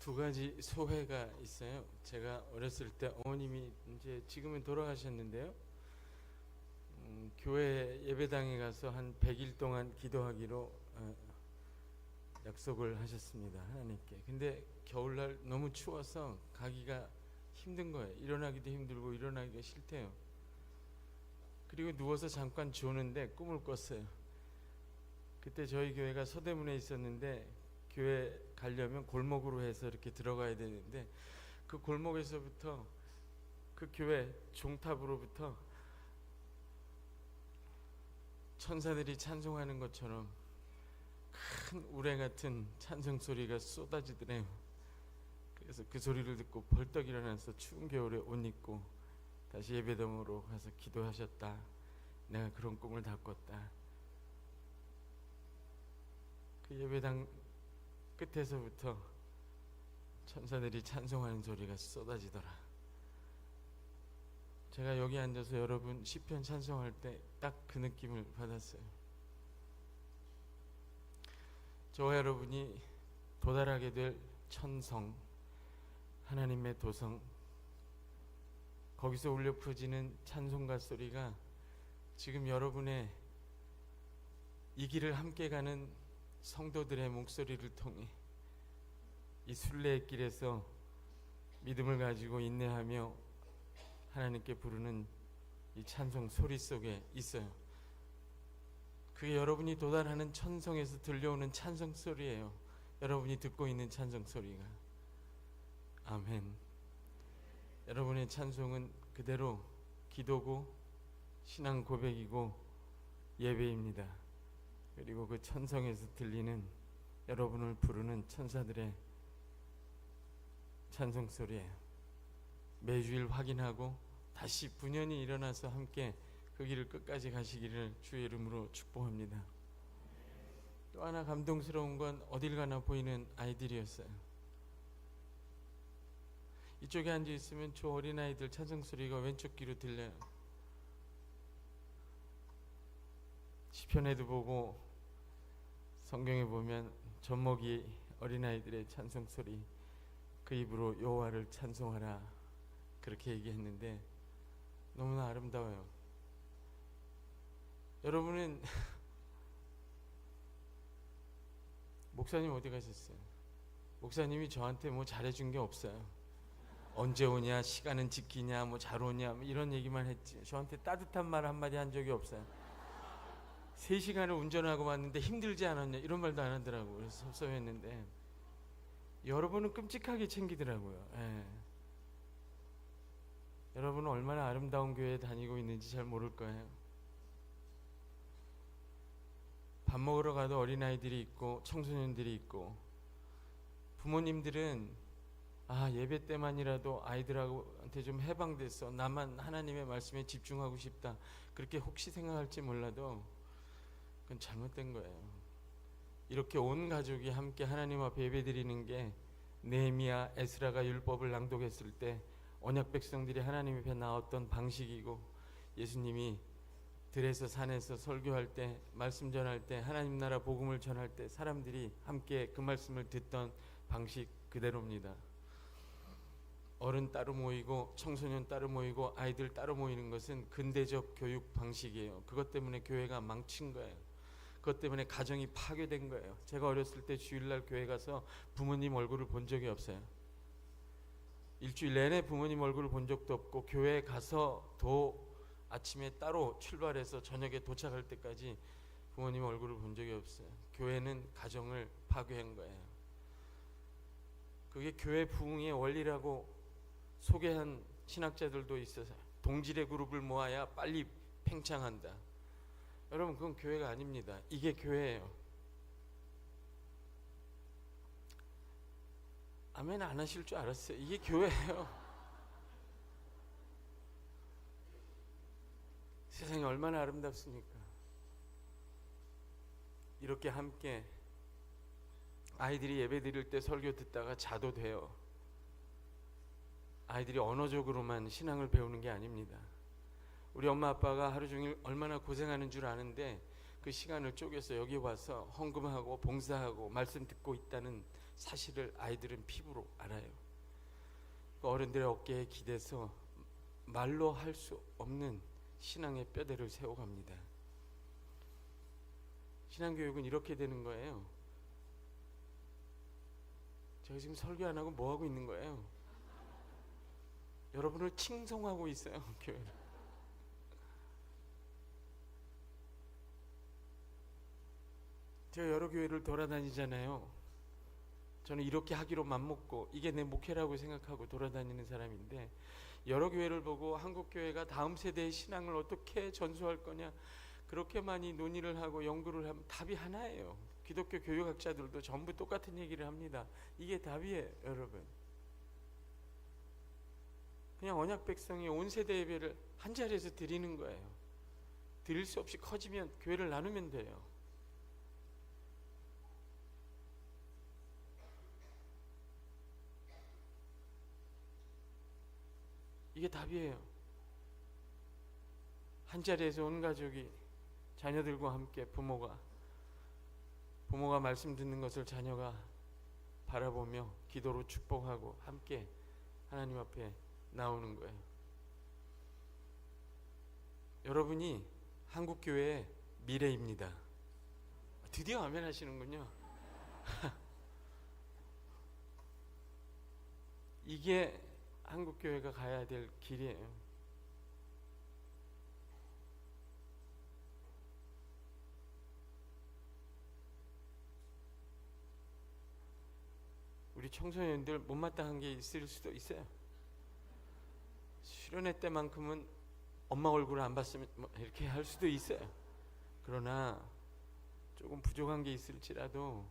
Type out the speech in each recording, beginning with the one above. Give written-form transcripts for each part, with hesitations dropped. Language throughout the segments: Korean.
두 가지 소회가 있어요. 제가 어렸을 때 어머님이 이제 지금은 돌아가셨는데요. 교회 예배당에 가서 한 100일 동안 기도하기로 약속을 하셨습니다. 하나님께. 근데 겨울날 너무 추워서 가기가 힘든 거예요. 일어나기도 힘들고 일어나기가 싫대요. 그리고 누워서 잠깐 조는데 꿈을 꿨어요. 그때 저희 교회가 서대문에 있었는데 교회 가려면 골목으로 해서 이렇게 들어가야 되는데 그 골목에서부터 그 교회 종탑으로부터 천사들이 찬송하는 것처럼 큰 우레 같은 찬송 소리가 쏟아지더래요. 그래서 그 소리를 듣고 벌떡 일어나서 추운 겨울에 옷 입고 다시 예배당으로 가서 기도하셨다. 내가 그런 꿈을 다 꿨다. 그 예배당 끝에서부터 천사들이 찬송하는 소리가 쏟아지더라. 제가 여기 앉아서 여러분 시편 찬송할 때 딱 그 느낌을 받았어요. 저와 여러분이 도달하게 될 천성, 하나님의 도성, 거기서 울려 퍼지는 찬송가 소리가 지금 여러분의 이 길을 함께 가는 성도들의 목소리를 통해 이 순례의 길에서 믿음을 가지고 인내하며 하나님께 부르는 이 찬송 소리 속에 있어요. 그게 여러분이 도달하는 천성에서 들려오는 찬송 소리예요. 여러분이 듣고 있는 찬송 소리가. 아멘. 여러분의 찬송은 그대로 기도고 신앙 고백이고 예배입니다. 그리고 그 천성에서 들리는 여러분을 부르는 천사들의 찬송 소리예요. 매주일 확인하고 다시 분연히 일어나서 함께 그 길을 끝까지 가시기를 주의 이름으로 축복합니다. 또 하나 감동스러운 건 어딜 가나 보이는 아이들이었어요. 이쪽에 앉아 있으면 저 어린아이들 찬송 소리가 왼쪽 귀로 들려요. 시편에도 보고 성경에 보면 젖먹이 어린아이들의 찬송 소리, 그 입으로 여호와를 찬송하라 그렇게 얘기했는데 너무나 아름다워요. 여러분은 목사님 어디 가셨어요? 목사님이 저한테 뭐 잘해준 게 없어요. 언제 오냐, 시간은 지키냐, 뭐 잘 오냐, 뭐 이런 얘기만 했지 저한테 따뜻한 말 한마디 한 적이 없어요. 3시간을 운전하고 왔는데 힘들지 않았냐 이런 말도 안 하더라고요. 그래서 섭섭했는데 여러분은 끔찍하게 챙기더라고요. 예. 여러분은 얼마나 아름다운 교회에 다니고 있는지 잘 모를 거예요. 밥 먹으러 가도 어린아이들이 있고 청소년들이 있고 부모님들은 예배 때만이라도 아이들한테 좀 해방됐어, 나만 하나님의 말씀에 집중하고 싶다 그렇게 혹시 생각할지 몰라도 그건 잘못된 거예요. 이렇게 온 가족이 함께 하나님 앞에 예배드리는 게 느헤미야, 에스라가 율법을 낭독했을 때 언약 백성들이 하나님 앞에 나왔던 방식이고 예수님이 들에서 산에서 설교할 때 말씀 전할 때 하나님 나라 복음을 전할 때 사람들이 함께 그 말씀을 듣던 방식 그대로입니다. 어른 따로 모이고 청소년 따로 모이고 아이들 따로 모이는 것은 근대적 교육 방식이에요. 그것 때문에 교회가 망친 거예요. 그것 때문에 가정이 파괴된 거예요. 제가 어렸을 때 주일날 교회 가서 부모님 얼굴을 본 적이 없어요. 일주일 내내 부모님 얼굴을 본 적도 없고 교회에 가서도 아침에 따로 출발해서 저녁에 도착할 때까지 부모님 얼굴을 본 적이 없어요. 교회는 가정을 파괴한 거예요. 그게 교회 부흥의 원리라고 소개한 신학자들도 있어서 동질의 그룹을 모아야 빨리 팽창한다. 여러분 그건 교회가 아닙니다. 이게 교회예요. 아멘 안 하실 줄 알았어요. 이게 교회예요. 세상이 얼마나 아름답습니까? 이렇게 함께 아이들이 예배 드릴 때 설교 듣다가 자도 돼요. 아이들이 언어적으로만 신앙을 배우는 게 아닙니다. 우리 엄마 아빠가 하루 종일 얼마나 고생하는 줄 아는데 그 시간을 쪼개서 여기 와서 헌금하고 봉사하고 말씀 듣고 있다는 사실을 아이들은 피부로 알아요. 어른들의 어깨에 기대서 말로 할 수 없는 신앙의 뼈대를 세워갑니다. 신앙교육은 이렇게 되는 거예요. 제가 지금 설교 안 하고 뭐 하고 있는 거예요? 여러분을 칭송하고 있어요, 교회를. 제가 여러 교회를 돌아다니잖아요. 저는 이렇게 하기로 맘먹고 이게 내 목회라고 생각하고 돌아다니는 사람인데, 여러 교회를 보고 한국 교회가 다음 세대의 신앙을 어떻게 전수할 거냐 그렇게 많이 논의를 하고 연구를 하면 답이 하나예요. 기독교 교육학자들도 전부 똑같은 얘기를 합니다. 이게 답이에요, 여러분. 그냥 언약 백성이 온 세대 예배를 한 자리에서 드리는 거예요. 드릴 수 없이 커지면 교회를 나누면 돼요. 이게 답이에요. 한 자리에서 온 가족이 자녀들과 함께 부모가 말씀 듣는 것을 자녀가 바라보며 기도로 축복하고 함께 하나님 앞에 나오는 거예요. 여러분이 한국교회의 미래입니다. 드디어 아멘 하시는군요. 이게 한국교회가 가야 될 길이에요. 우리 청소년들 못마땅한 게 있을 수도 있어요. 수련회 때만큼은 엄마 얼굴을 안 봤으면 뭐 이렇게 할 수도 있어요. 그러나 조금 부족한 게 있을지라도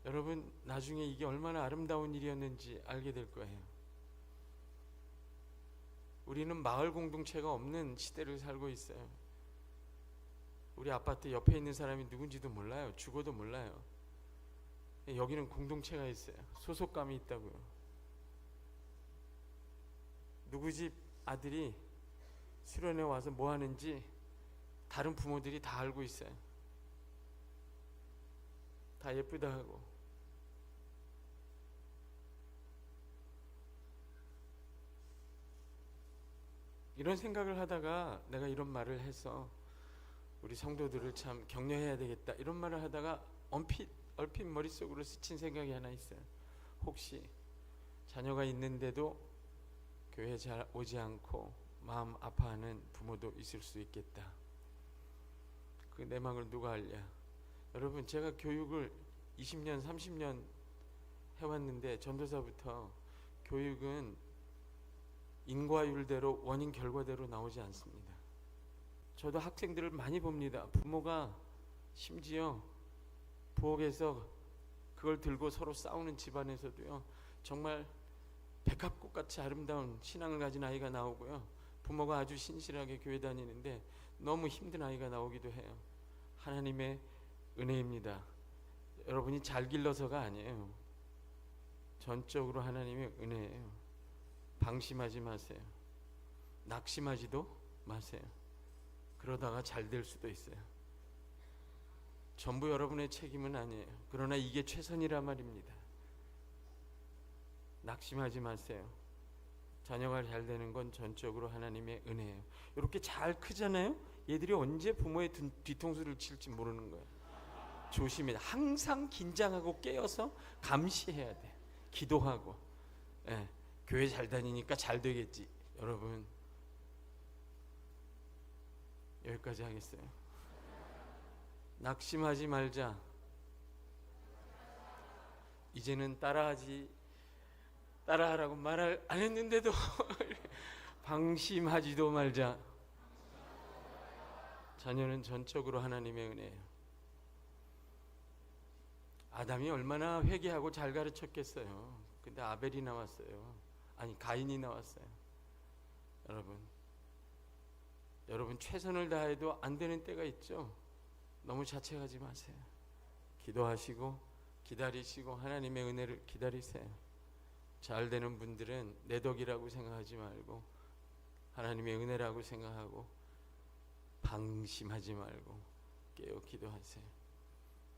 여러분 나중에 이게 얼마나 아름다운 일이었는지 알게 될 거예요. 우리는 마을 공동체가 없는 시대를 살고 있어요. 우리 아파트 옆에 있는 사람이 누군지도 몰라요. 죽어도 몰라요. 여기는 공동체가 있어요. 소속감이 있다고요. 누구 집 아들이 수련회 와서 뭐 하는지 다른 부모들이 다 알고 있어요. 다 예쁘다 하고. 이런 생각을 하다가 내가 이런 말을 해서 우리 성도들을 참 격려해야 되겠다 이런 말을 하다가 얼핏 머릿속으로 스친 생각이 하나 있어요. 혹시 자녀가 있는데도 교회 잘 오지 않고 마음 아파하는 부모도 있을 수 있겠다. 그 내막을 누가 알랴. 여러분 제가 교육을 20년 30년 해왔는데 전도사부터 교육은 인과율대로 원인 결과대로 나오지 않습니다. 저도 학생들을 많이 봅니다. 부모가 심지어 부엌에서 그걸 들고 서로 싸우는 집안에서도요, 정말 백합꽃같이 아름다운 신앙을 가진 아이가 나오고요, 부모가 아주 신실하게 교회 다니는데 너무 힘든 아이가 나오기도 해요. 하나님의 은혜입니다. 여러분이 잘 길러서가 아니에요. 전적으로 하나님의 은혜예요. 방심하지 마세요. 낙심하지도 마세요. 그러다가 잘 될 수도 있어요. 전부 여러분의 책임은 아니에요. 그러나 이게 최선이라 말입니다. 낙심하지 마세요. 자녀가 잘 되는 건 전적으로 하나님의 은혜예요. 이렇게 잘 크잖아요. 얘들이 언제 부모의 뒤통수를 칠지 모르는 거예요. 조심해야 돼. 항상 긴장하고 깨어서 감시해야 돼. 기도하고. 예. 교회 잘 다니니까 잘 되겠지. 여러분 여기까지 하겠어요. 낙심하지 말자. 이제는 따라하라고 말을 안 했는데도 방심하지도 말자. 자녀는 전적으로 하나님의 은혜예요. 아담이 얼마나 회개하고 잘 가르쳤겠어요. 근데 아벨이 나왔어요. 아니 가인이 나왔어요. 여러분 최선을 다해도 안 되는 때가 있죠. 너무 자책하지 마세요. 기도하시고 기다리시고 하나님의 은혜를 기다리세요. 잘 되는 분들은 내 덕이라고 생각하지 말고 하나님의 은혜라고 생각하고 방심하지 말고 깨어 기도하세요.